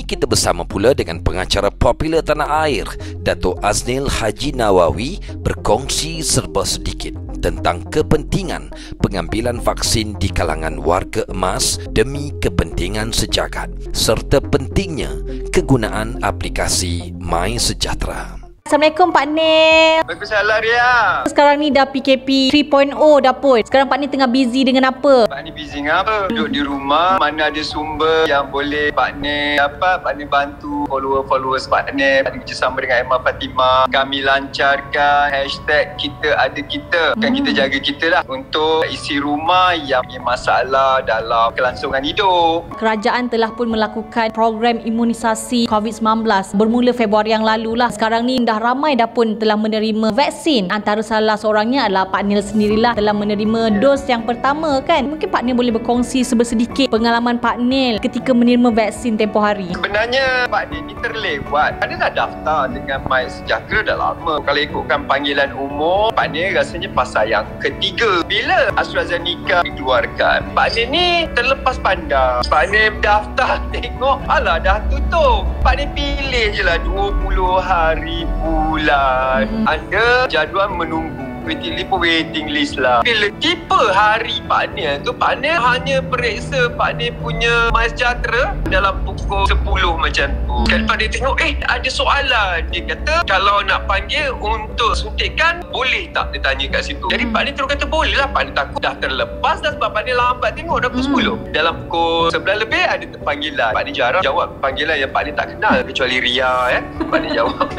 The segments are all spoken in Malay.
kita bersama pula dengan pengacara popular tanah air, Dato' Aznil Haji Nawawi, berkongsi serba sedikit tentang kepentingan pengambilan vaksin di kalangan warga emas demi kepentingan sejagat, serta pentingnya kegunaan aplikasi MySejahtera. Assalamualaikum Pak Nil. Waalaikumsalam Ria. Sekarang ni dah PKP 3.0 dah pun. Sekarang Pak Nil tengah busy dengan apa? Pak Nil busy dengan apa? Duduk di rumah, mana ada sumber yang boleh Pak Nil bantu followers Pak Nil. Pak Nil kerjasama dengan Emma Fatimah. Kami lancarkan hashtag kita ada kita. Kan kita jaga kita lah untuk isi rumah yang punya masalah dalam kelangsungan hidup. Kerajaan telah pun melakukan program imunisasi COVID-19 bermula Februari yang lalu lah. Sekarang ni dah ramai dah pun telah menerima vaksin. Antara salah seorangnya adalah Pak Nil sendirilah telah menerima dos yang pertama kan. Mungkin Pak Nil boleh berkongsi sedikit pengalaman Pak Nil ketika menerima vaksin tempoh hari. Sebenarnya Pak Nil ni terlewat. Pak Nil dah daftar dengan MySejahtera dah lama. Kalau ikutkan panggilan umum, Pak Nil rasanya pasal yang ketiga. Bila AstraZeneca dikeluarkan, Pak Nil ni terlepas pandang. Pak Nil daftar tengok, alah dah tutup. Pak Nil pilih je lah 20 hari bulan. Ada jadual menunggu. Waiting list lah. Bila tiba hari Pak Nil tu, Pak Nil hanya periksa Pak Nil punya MySejahtera dalam pukul 10 macam tu. Kali Pak Nil tengok, ada soalan. Dia kata, kalau nak panggil untuk suntikan, boleh tak? Dia tanya kat situ. Jadi Pak Nil terus kata, boleh lah. Pak Nil takut dah terlepas dah sebab Pak Nil lambat tengok dah pukul 10. Dalam pukul 11 lebih ada panggilan. Pak Nil jarang jawab panggilan yang Pak Nil tak kenal. Kecuali Ria Pak Nil jawab.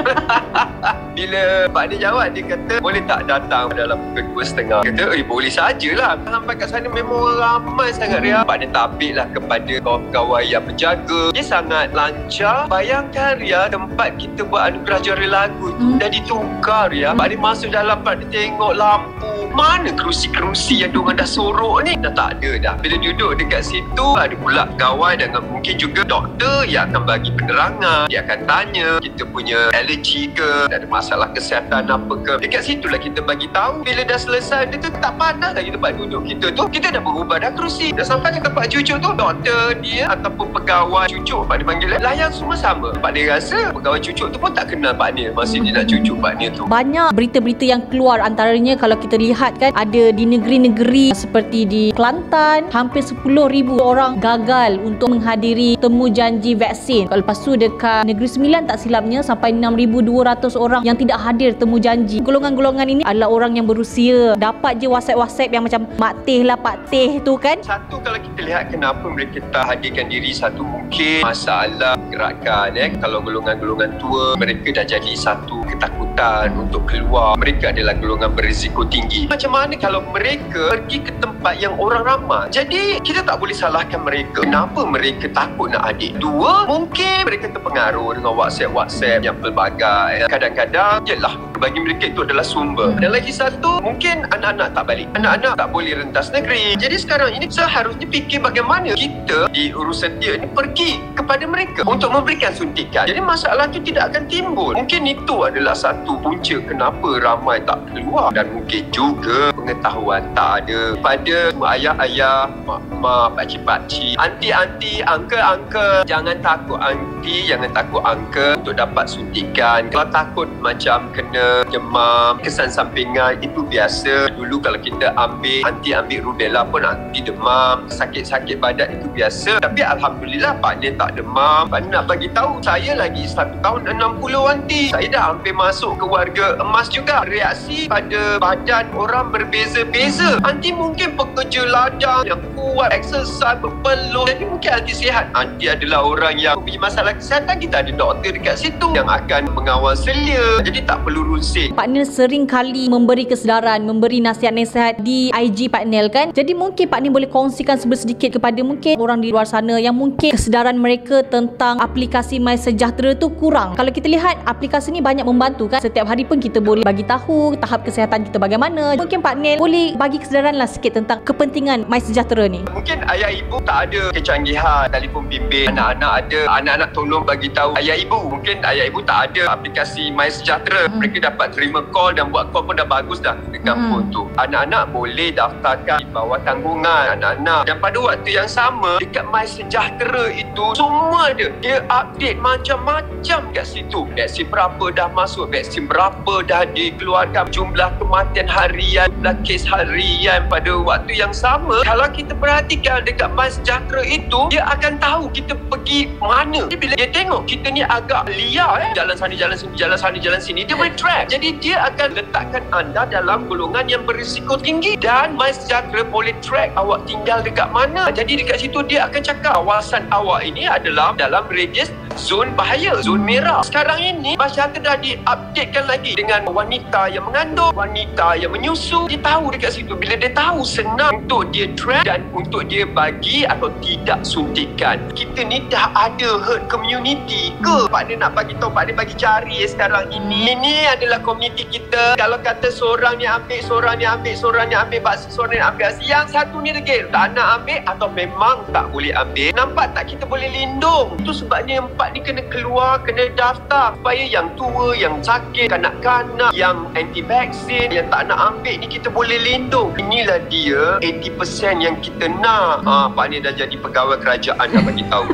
Bila Pak Nil jawab, dia kata, boleh tak datang dalam pukul 2.30. Kata, boleh sajalah. Sampai kat sana memang orang ramai sangat Ria. Pak Nil tabik lah kepada kawan-kawan yang menjaga. Dia sangat lancar. Bayangkan Ria, tempat kita buat anugerah juara lagu tu dah ditukar Ria. Pak Nil masuk dalam, Pak Nil tengok lampu. Mana kerusi-kerusi yang diorang dah sorok ni? Dah tak ada dah. Bila duduk dekat situ, ada pula kawan dengan mungkin juga doktor yang akan bagi penerangan. Dia akan tanya kita punya alergi ke, ada masalah kesihatan apa ke. Dekat situlah kita bagi tahu. Bila dah selesai, dia tu tak panas lagi tempat duduk kita tu. Kita dah berubah dah kerusi. Dah sampai ke tempat cucuk tu, doktor dia ataupun pegawai cucuk Pak Nil panggil, layan semua sama. Pak Nil rasa pegawai cucuk tu pun tak kenal Pak Nil masa dia nak cucuk Pak Nil tu. Banyak berita-berita yang keluar, antaranya kalau kita lihat kan, ada di negeri-negeri seperti di Kelantan, hampir 10,000 orang gagal untuk menghadiri temu janji vaksin. Lepas tu dekat Negeri Sembilan tak silapnya sampai 6,200 orang yang tidak hadir temu janji. Golongan-golongan ini adalah orang yang berusia. Dapat je WhatsApp yang macam Mak Teh lah, Pak Teh tu kan. Satu, kalau kita lihat kenapa mereka tak hadirkan diri, satu mungkin masalah gerakan. Kalau golongan-golongan tua, mereka dah jadi satu ketakutan untuk keluar. Mereka adalah golongan berisiko tinggi. Macam mana kalau mereka pergi ke tempat yang orang ramai? Jadi kita tak boleh salahkan mereka. Kenapa mereka takut nak hadir? Dua, mungkin mereka terpengaruh dengan WhatsApp yang pelbagai. Kadang-kadang, yelah, bagi mereka itu adalah sumber. Dan lagi satu, mungkin anak-anak tak balik. Anak-anak tak boleh rentas negeri. Jadi sekarang ini seharusnya fikir bagaimana kita di urusan dia ini pergi kepada mereka untuk memberikan suntikan. Jadi masalah itu tidak akan timbul. Mungkin itu adalah satu punca kenapa ramai tak keluar. Dan mungkin juga pengetahuan tak ada pada ayah-ayah, mak-mak, pakcik-pakcik, anti-anti, uncle-uncle. Jangan takut anti, jangan takut uncle untuk dapat suntikan. Kalau takut macam kena demam, kesan sampingan, itu biasa. Dulu kalau kita ambil rubella pun anti demam, sakit-sakit badan itu biasa. Tapi Alhamdulillah Pak Nil tak demam. Pak Nil nak bagi tahu, saya lagi 1 tahun 60 anti. Saya dah hampir masuk ke warga emas juga. Reaksi pada badan orang berbeza-beza. Anti mungkin pekerja ladang yang kuat, exercise, berpeluh. Jadi mungkin anti sihat. Anti adalah orang yang punya masalah kesihatan. Kita ada doktor dekat situ yang akan mengawal selia. Jadi tak perlu rusing. Pak Nil sering kali memberi kesedaran, memberi nasihat-nasihat di IG Pak Nil kan. Jadi mungkin Pak Nil boleh kongsikan sedikit kepada mungkin orang di luar sana yang mungkin kesedaran mereka tentang aplikasi MySejahtera tu kurang. Kalau kita lihat aplikasi ni banyak membantu kan. Setiap hari pun kita boleh bagi tahu tahap kesihatan kita bagaimana. Mungkin Pak Nil boleh bagi kesedaran lah sikit tentang kepentingan MySejahtera ni. ni? Mungkin ayah ibu tak ada kecanggihan telefon bimbit. Anak-anak ada, anak-anak tolong bagi tahu ayah ibu. Mungkin ayah ibu tak ada aplikasi MySejahtera. Mereka dapat terima call dan buat call pun dah bagus dah di kampung tu. Anak-anak boleh daftarkan di bawah tanggungan anak-anak. Dan pada waktu yang sama, dekat MySejahtera itu semua dia update macam-macam kat situ. Vaksin berapa dah masuk, vaksin berapa dah dikeluarkan, jumlah kematian harian, jumlah kes harian. Pada waktu yang sama, kalau kita perhatikan dekat MySejahtera itu, dia akan tahu kita pergi mana. Bila dia tengok kita ni agak liar, jalan sana jalan sini, jalan sana jalan sini, dia boleh track. Jadi dia akan letakkan anda dalam golongan yang berisiko tinggi. Dan MySejahtera boleh track awak tinggal dekat mana. Jadi dekat situ dia akan cakap kawasan awak ini adalah dalam radius zon bahaya, zon merah. Sekarang ini MySejahtera dah diupdatekan lagi dengan wanita yang mengandung, wanita yang menyusu. Dia tahu dekat situ. Bila dia tahu, senang untuk dia track dan untuk dia bagi atau tidak suntikan. Kita ni dah ada herd community ke? Pak dia nak bagi tahu, Pak dia bagi cari sekarang ini. Ini adalah komuniti kita. Kalau kata seorang ni ambil, seorang ni ambil, seorang ni ambil vaksin, seorang ni ambil vaksin, yang satu ni degil tak nak ambil atau memang tak boleh ambil. Nampak tak kita boleh lindung? Itu sebabnya yang empat ni kena keluar, kena daftar supaya yang tua, yang sakit, kanak-kanak, yang anti vaksin, yang tak nak ambil ni kita boleh lindung. Inilah dia 80% yang kita nak. Pak ni dah jadi pegawai kerajaan dah bagi tahu.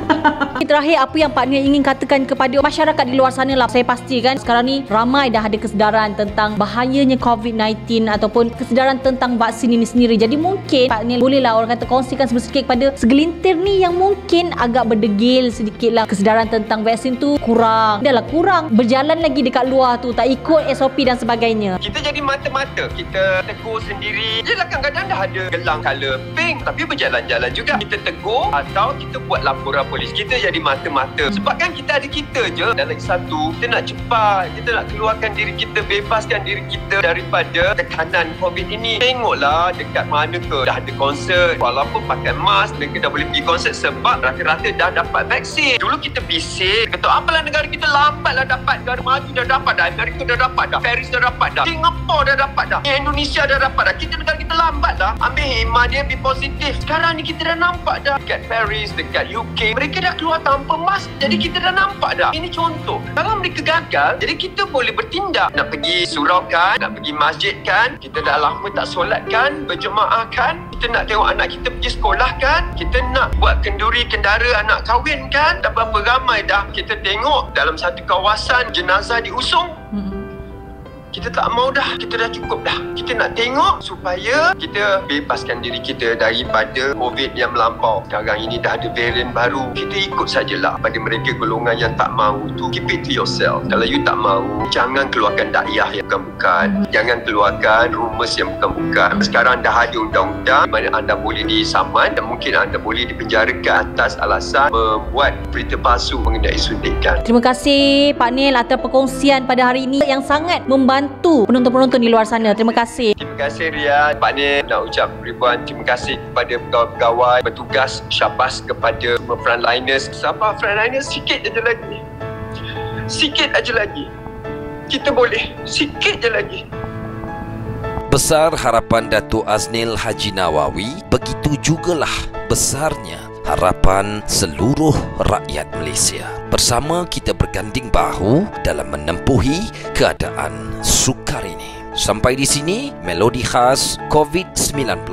Terakhir, apa yang Pak Nil ingin katakan kepada masyarakat di luar sana lah? Saya pastikan sekarang ni ramai dah ada kesedaran tentang bahayanya COVID-19 ataupun kesedaran tentang vaksin ini sendiri. Jadi mungkin Pak Nil bolehlah orang kata kongsikan sedikit kepada segelintir ni yang mungkin agak berdegil sedikitlah kesedaran tentang vaksin tu kurang. Dah lah kurang berjalan lagi dekat luar tu, tak ikut SOP dan sebagainya. Kita jadi mata-mata, kita tegur sendiri. Yelah kadang-kadang dah ada gelang colour pink tapi berjalan-jalan juga. Kita tegur atau kita buat laporan polis. Kita jadi mata-mata. Sebab kan kita ada kita je. Dan lagi satu, kita nak cepat. Kita nak keluarkan diri kita, bebaskan diri kita daripada tekanan COVID ini. Tengoklah dekat mana ke dah ada konsert. Walaupun pakai mask, mereka dah boleh pergi konsert sebab rata-rata dah dapat vaksin. Dulu kita bising, kata apalah negara kita lambatlah dapat. Negara maju dah dapat dah. Amerika dah dapat dah. Paris dah dapat dah. Singapura dah dapat dah. Indonesia dah dapat dah. Kita negara kita lambat dah. Ambil hemah dia, be positif. Sekarang ni kita dah nampak dah. Dekat Paris, dekat UK, mereka dah keluar tanpa mask. Jadi kita dah nampak dah. Ini contoh. Kalau mereka gagal, jadi kita boleh bertindak. Nak pergi surau kan, nak pergi masjid kan, kita dah lama tak solat kan, berjemaah kan, kita nak tengok anak kita pergi sekolah kan, kita nak buat kenduri kendara anak kahwin kan. Dah berapa ramai dah kita tengok dalam satu kawasan jenazah diusung. Kita tak mau dah. Kita dah cukup dah. Kita nak tengok supaya kita bebaskan diri kita daripada COVID yang melampau. Sekarang ini dah ada varian baru. Kita ikut sajalah. Pada mereka golongan yang tak mahu tu, keep it to yourself. Kalau you tak mahu, jangan keluarkan dakwah yang bukan-bukan. Jangan keluarkan rumus yang bukan-bukan. Sekarang dah ada undang-undang di mana anda boleh disaman dan mungkin anda boleh dipenjarakan atas alasan membuat berita palsu mengenai suntikan. Terima kasih Pak Nil atas perkongsian pada hari ini yang sangat membantu penonton-penonton di luar sana. Terima kasih. Terima kasih Rian. Pak Nil nak ucap ribuan terima kasih kepada pegawai-pegawai bertugas, syabas kepada semua frontliners. Siapa frontliners? Sikit aja lagi. Sikit aja lagi. Kita boleh. Sikit je lagi. Besar harapan Datuk Aznil Haji Nawawi, begitu jugalah besarnya harapan seluruh rakyat Malaysia. Bersama kita berganding bahu dalam menempuhi keadaan sukar ini. Sampai di sini melodi khas COVID-19.